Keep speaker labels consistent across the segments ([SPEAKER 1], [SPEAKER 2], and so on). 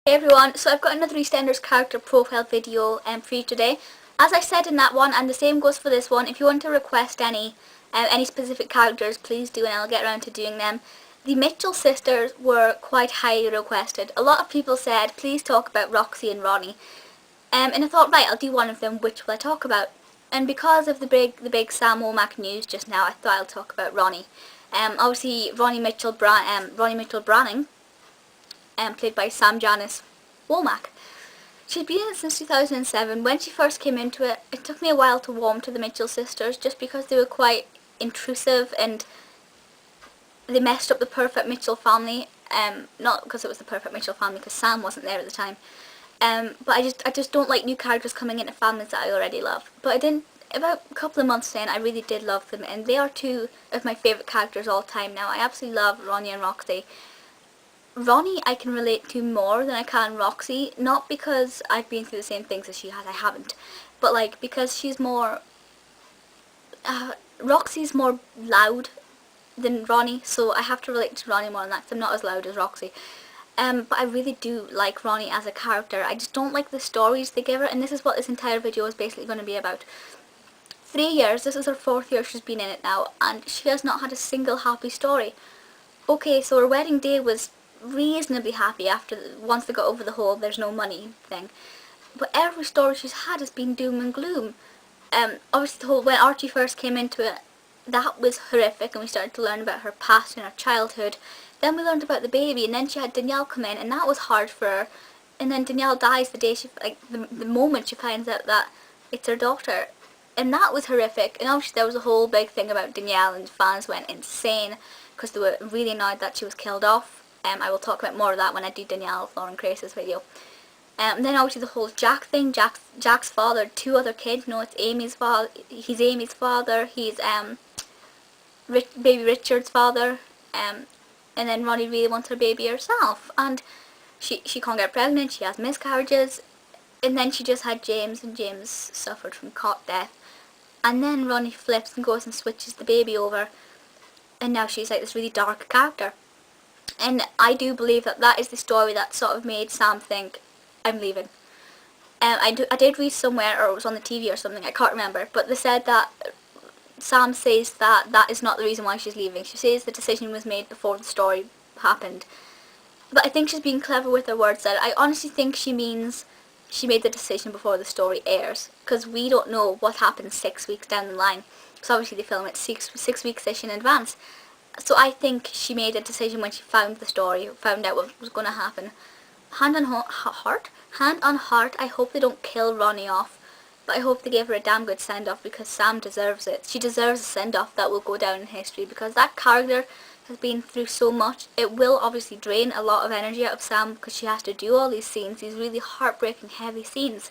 [SPEAKER 1] Hey everyone, so I've got another EastEnders character profile video for you today. As I said in that one, and the same goes for this one, if you want to request any specific characters, please do and I'll get around to doing them. The Mitchell sisters were quite highly requested. A lot of people said, please talk about Roxy and Ronnie. And I thought, right, I'll do one of them, which will I talk about? And because of the big Sam Womack news just now, I thought I'll talk about Ronnie. Obviously, Ronnie Mitchell Branning, played by Samantha Womack. She's been in it since 2007. When she first came into it, it took me a while to warm to the Mitchell sisters just because they were quite intrusive and they messed up the perfect Mitchell family. Not because it was the perfect Mitchell family, because Sam wasn't there at the time. But I just don't like new characters coming into families that I already love. But about a couple of months in, I really did love them, and they are two of my favourite characters all time now. I absolutely love Ronnie and Roxy. Ronnie I can relate to more than I can Roxy, not because I've been through the same things as she has, I haven't, but like because she's more, Roxy's more loud than Ronnie, so I have to relate to Ronnie more than that because I'm not as loud as Roxy. But I really do like Ronnie as a character. I just don't like the stories they give her, and this is what this entire video is basically going to be about. 3 years, this is her 4th year she's been in it now, and she has not had a single happy story. Okay, so her wedding day was reasonably happy once they got over the whole there's no money thing, but every story she's had has been doom and gloom. Obviously the whole, when Archie first came into it, that was horrific, and we started to learn about her past and her childhood. Then we learned about the baby, and then she had Danielle come in, and that was hard for her. And then Danielle dies the day the moment she finds out that it's her daughter, and that was horrific. And obviously there was a whole big thing about Danielle, and fans went insane because they were really annoyed that she was killed off. I will talk about more of that when I do Danielle Lauren Grace's video. Then obviously the whole Jack thing. Jack's father, 2 other kids. No, it's Amy's father. He's Amy's father. He's baby Richard's father. And then Ronnie really wants her baby herself, and she can't get pregnant. She has miscarriages, and then she just had James, and James suffered from cot death. And then Ronnie flips and goes and switches the baby over, and now she's like this really dark character. And I do believe that that is the story that sort of made Sam think, I'm leaving. I did read somewhere, or it was on the TV or something, I can't remember, but they said that Sam says that that is not the reason why she's leaving. She says the decision was made before the story happened. But I think she's being clever with her words there. I honestly think she means she made the decision before the story airs, because we don't know what happens 6 weeks down the line. So obviously they film it six weeks-ish in advance. So I think she made a decision when she found the story, found out what was going to happen. Hand on heart, I hope they don't kill Ronnie off, but I hope they give her a damn good send-off, because Sam deserves it. She deserves a send-off that will go down in history, because that character has been through so much. It will obviously drain a lot of energy out of Sam, because she has to do all these scenes, these really heartbreaking, heavy scenes.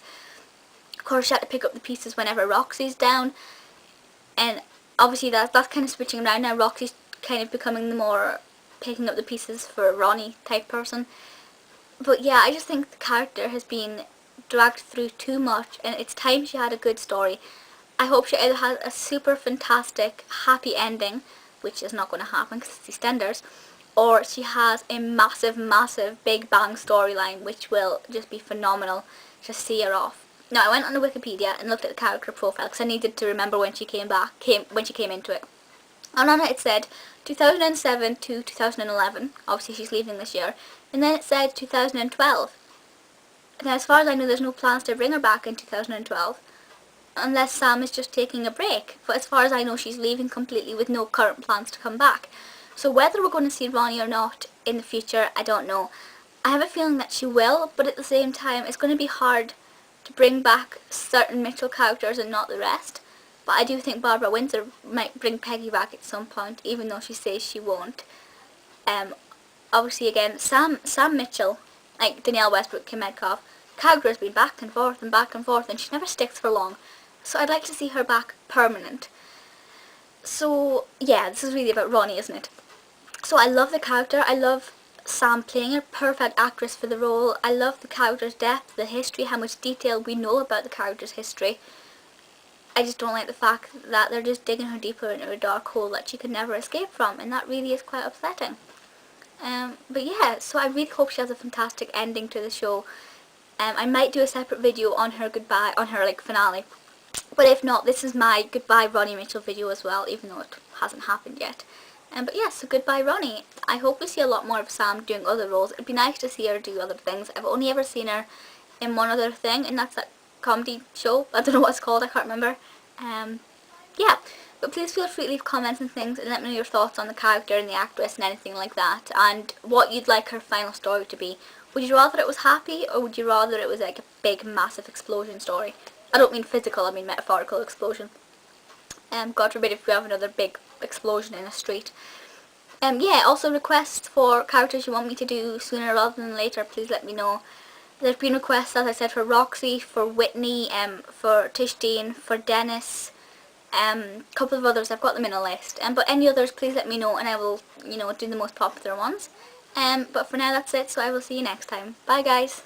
[SPEAKER 1] Of course, she had to pick up the pieces whenever Roxy's down, and obviously that's kind of switching around now. Roxy's kind of becoming the more picking up the pieces for Ronnie type person. But yeah, I just think the character has been dragged through too much, and it's time she had a good story. I hope she either has a super fantastic happy ending, which is not going to happen because it's EastEnders, or she has a massive big bang storyline which will just be phenomenal to see her off. Now I went on the Wikipedia and looked at the character profile because I needed to remember when she came into it. And on it said 2007 to 2011, obviously she's leaving this year, and then it said 2012. Now as far as I know, there's no plans to bring her back in 2012, unless Sam is just taking a break, but as far as I know she's leaving completely with no current plans to come back. So whether we're going to see Ronnie or not in the future, I don't know. I have a feeling that she will, but at the same time it's going to be hard to bring back certain Mitchell characters and not the rest. But I do think Barbara Windsor might bring Peggy back at some point, even though she says she won't. Obviously again, Sam Mitchell, like Danielle Westbrook, Kim Metcalf, character has been back and forth, and she never sticks for long. So I'd like to see her back permanent. So yeah, this is really about Ronnie, isn't it? So I love the character, I love Sam playing her, perfect actress for the role. I love the character's depth, the history, how much detail we know about the character's history. I just don't like the fact that they're just digging her deeper into a dark hole that she could never escape from, and that really is quite upsetting. But yeah, so I really hope she has a fantastic ending to the show. I might do a separate video on her goodbye, on her like finale. But if not, this is my goodbye Ronnie Mitchell video as well, even though it hasn't happened yet. But yeah, so goodbye Ronnie. I hope we see a lot more of Sam doing other roles. It'd be nice to see her do other things. I've only ever seen her in one other thing, and that's that comedy show. I don't know what it's called, I can't remember. Yeah, but please feel free to leave comments and things and let me know your thoughts on the character and the actress and anything like that, and what you'd like her final story to be. Would you rather it was happy, or would you rather it was like a big massive explosion story? I don't mean physical, I mean metaphorical explosion. God forbid if we have another big explosion in a street. Yeah, also requests for characters you want me to do sooner rather than later, please let me know. There's been requests, as I said, for Roxy, for Whitney, for Tish Dean, for Dennis, a couple of others. I've got them in a list. But any others, please let me know, and I will, do the most popular ones. But for now, that's it. So I will see you next time. Bye, guys.